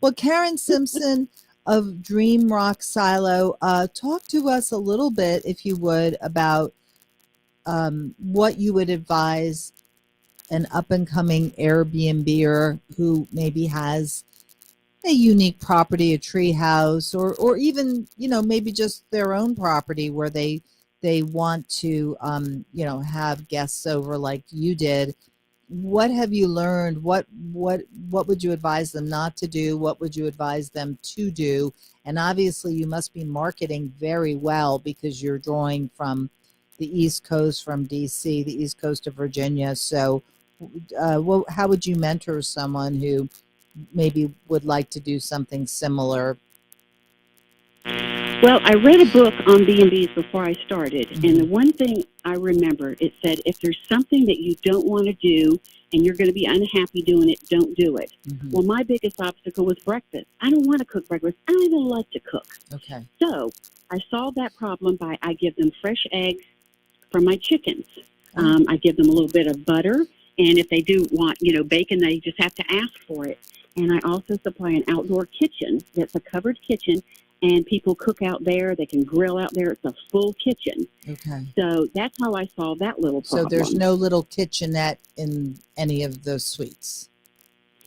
Well, Karen Simpson of Dream Rock Silo, talk to us a little bit, if you would, about what you would advise an up-and-coming Airbnber who maybe has a unique property, a tree house, or even, maybe just their own property where they want to, have guests over like you did. What have you learned? What would you advise them not to do? What would you advise them to do? And obviously you must be marketing very well, because you're drawing from the East Coast, from DC, the East Coast of Virginia. So how would you mentor someone who maybe would like to do something similar? Well, I read a book on B&Bs before I started, and the one thing I remember, it said, if there's something that you don't want to do and you're going to be unhappy doing it, don't do it. Mhm. Well, my biggest obstacle was breakfast. I don't want to cook breakfast. I don't even like to cook. Okay. So I solved that problem by I give them fresh eggs from my chickens. I give them a little bit of butter, and if they do want, bacon, they just have to ask for it. And I also supply an outdoor kitchen that's a covered kitchen, and people cook out there. They can grill out there. It's a full kitchen. Okay. So that's how I solved that little problem. So there's no little kitchenette in any of those suites.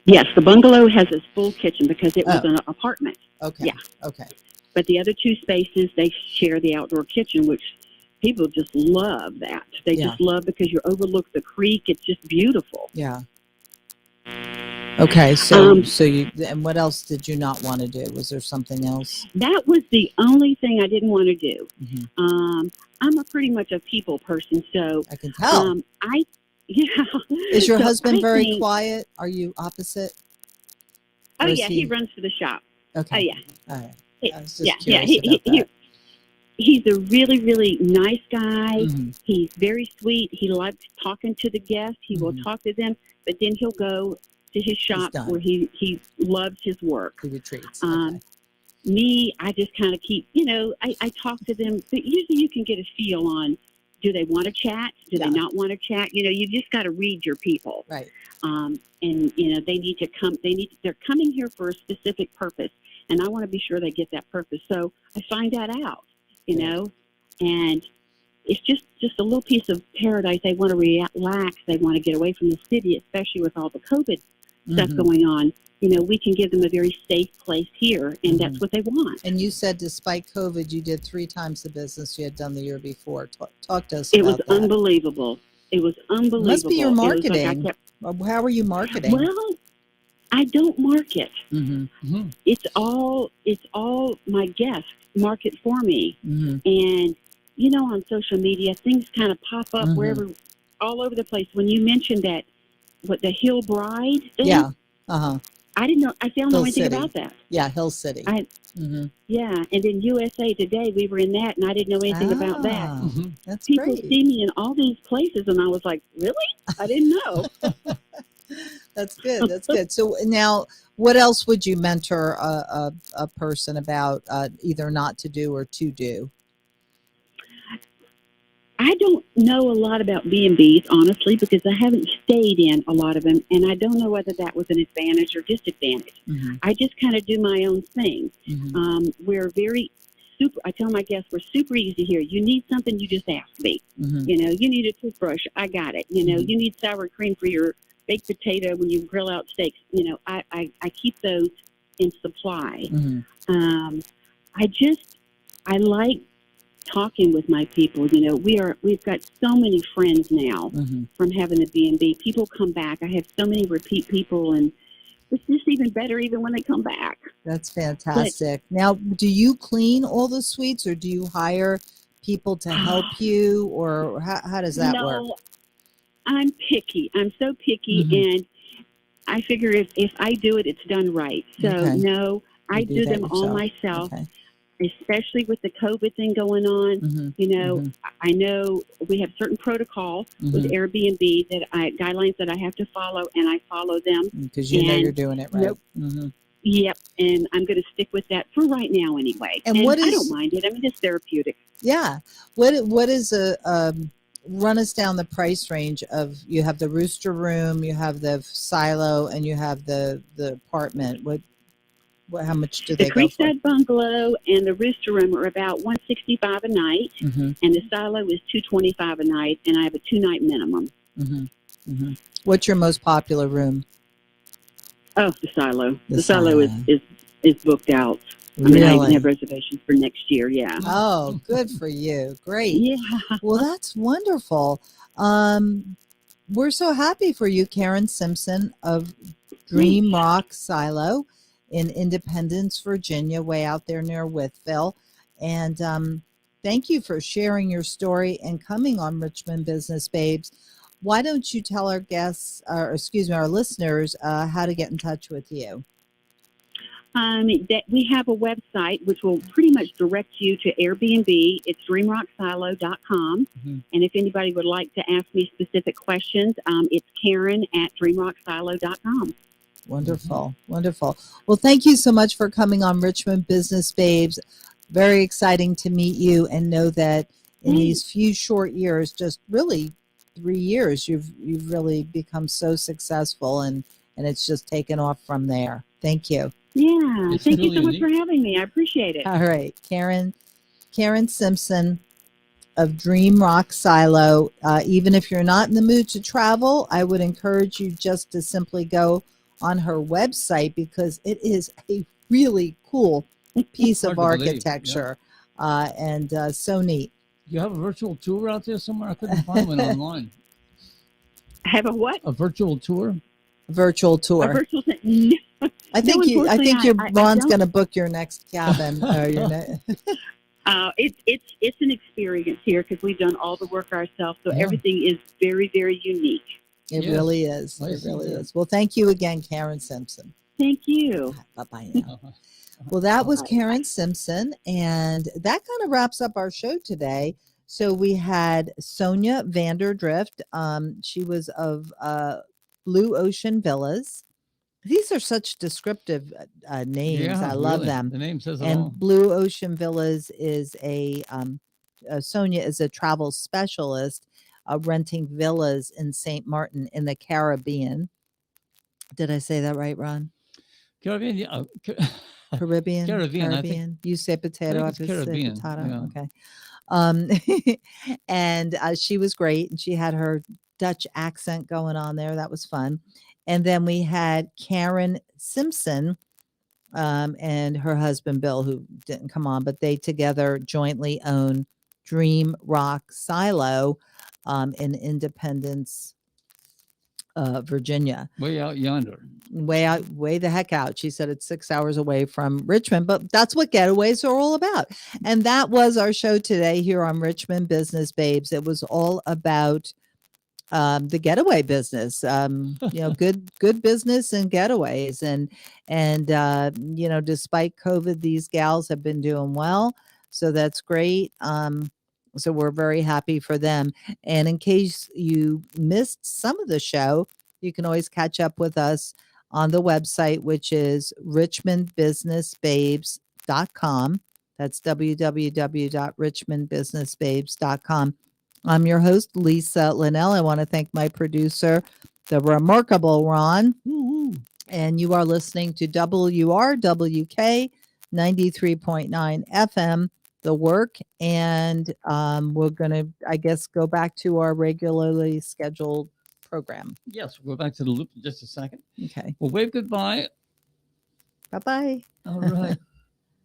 Yes, the bungalow has its full kitchen because it was Oh. an apartment. Okay. Yeah. Okay. But the other 2 spaces, they share the outdoor kitchen, which people just love that. They Yeah. just love because you overlook the creek. It's just beautiful. Yeah. Okay. So Um, and what else did you not want to do? Was there something else? That was the only thing I didn't want to do. Mhm. I'm pretty much a people person, so I can tell. Is your So husband I very think- quiet? Are you opposite? Oh Or is yeah, he runs for the shop. Okay. Oh yeah. All right. He- I was just yeah. curious about that. He's a really, really nice guy. Mhm. He's very sweet. He likes talking to the guests. He will Mhm. talk to them, but then he'll go to his shop done. where he loves his work. He retreats. Um, Okay. Me, I just kind of keep, I talk to them, but usually you can get a feel on, do they want to chat? Do Yeah. they not want to chat? You just got to read your people. Right. And, they need to come, they're coming here for a specific purpose. And I want to be sure they get that purpose. So I find that out, Yeah. and it's just a little piece of paradise. They want to relax. They want to get away from the city, especially with all the COVID stuff going on. You know, we can give them a very safe place here, and that's what they want. And you said despite COVID, you did 3 times the business you had done the year before. Talk to us It about was that. unbelievable. It was unbelievable. Must be your It was like marketing. How are you marketing? well, I don't market. Mhm. It's all my guests market for me. Mhm. And you know, on social media, things kind of pop up wherever, all over the place. When you mentioned that, what the Hill Bride thing, Yeah. Uh-huh. I didn't know. I don't know Hill anything City. about that. Yeah, Hill City. Yeah, and then USA Today, we were in that, and I didn't know anything about that. Ah, Mhm. That's People great. see me in all these places, and I was like, really? I didn't know. That's good. That's good. So now, what else would you mentor a person about either not to do or to do? I don't know a lot about B&Bs, honestly, because I haven't stayed in a lot of them, and I don't know whether that was an advantage or disadvantage. I just kind of do my own thing. We're very super. I tell my guests we're super easy here. You need something, you just ask me. You know, you need a toothbrush, I got it. You know, you need sour cream for your baked potato when you grill out steaks. You know, I keep those in supply. I like talking with my people. You know, we've got so many friends now from having the B&B. People come back. I have so many repeat people, and it's just even better even when they come back. That's fantastic. Now, do you clean all the suites, or do you hire people to help you, or how does that work? No, I'm picky. I'm so picky, and I figure if I do it, it's done right. So no, I do them all myself. Especially with the COVID thing going on, you know, I know we have certain protocol with Airbnb guidelines that I have to follow, and I follow them. Because you know you're doing it right. Yep, and I'm going to stick with that for right now anyway. And I don't mind it. I mean, it's therapeutic. Yeah. What is run us down the price range of, you have the rooster room, you have the silo, and you have the apartment. How much do they The go for? Creekside Bungalow and the Rooster Room are about $165 a night, and the Silo is $225 a night, and I have a 2-night minimum. What's your most popular room? Oh, the Silo. The The Silo is booked out. I mean, I even have reservations for next year. Yeah. Oh, good for you. Great. Yeah. Well, that's wonderful. We're so happy for you, Karen Simpson of Dream Rock Silo in Independence, Virginia, way out there near Wytheville. And thank you for sharing your story and coming on Richmond Business Babes. Why don't you tell our guests, or excuse me, our listeners, how to get in touch with you? That we have a website which will pretty much direct you to Airbnb. It's dreamrocksilo.com. And if anybody would like to ask me specific questions, it's Karen@dreamrocksilo.com. Wonderful. Wonderful. Well, thank you so much for coming on Richmond Business Babes. Very exciting to meet you and know that in these few short years, just really 3 years, you've really become so successful, and it's just taken off from there. Thank you. Yeah. Thank you so much for having me. I appreciate it. All right. Karen Simpson of Dream Rock Silo. Even if you're not in the mood to travel, I would encourage you just to simply go on her website, because it is a really cool piece of architecture and so neat. You have a virtual tour out there somewhere? I couldn't find one online. Have a what? A virtual tour? Virtual tour. A virtual no. I think Ron's going to book your next cabin. It's an experience here because we've done all the work ourselves, so everything is very, very unique. It really is. It really is. Well, thank you again, Karen Simpson. Thank you. Bye-bye now. Well, that was Karen Simpson, and that kind of wraps up our show today. So we had Sonya Vanderdrift. She was of Blue Ocean Villas. These are such descriptive names. Yeah, I love really. them. The name says it and all. Blue Ocean Villas is Sonya is a travel specialist renting villas in St. Martin in the Caribbean. Did I say that right, Ron? Caribbean, yeah. Caribbean. Caribbean. I think, You say potato. I think it's Caribbean. Say potato. Yeah. Okay. Um, and she was great. And she had her Dutch accent going on there. That was fun. And then we had Karen Simpson and her husband, Bill, who didn't come on, but they together jointly own Dream Rock Silo in Independence, Virginia. Way out yonder. Way the heck out. She said it's 6 hours away from Richmond, but that's what getaways are all about. And that was our show today here on Richmond Business Babes. It was all about the getaway business, good business and getaways. And despite COVID, these gals have been doing well. So that's great. So we're very happy for them. And in case you missed some of the show, you can always catch up with us on the website, which is richmondbusinessbabes.com. That's www.richmondbusinessbabes.com. I'm your host, Lisa Linnell. I want to thank my producer, the remarkable Ron. Woo-hoo. And you are listening to WRWK 93.9 FM, The Work. And we're going to, I guess, go back to our regularly scheduled program. Yes, we'll go back to the loop in just a second. Okay. We'll wave goodbye. Bye-bye. All right.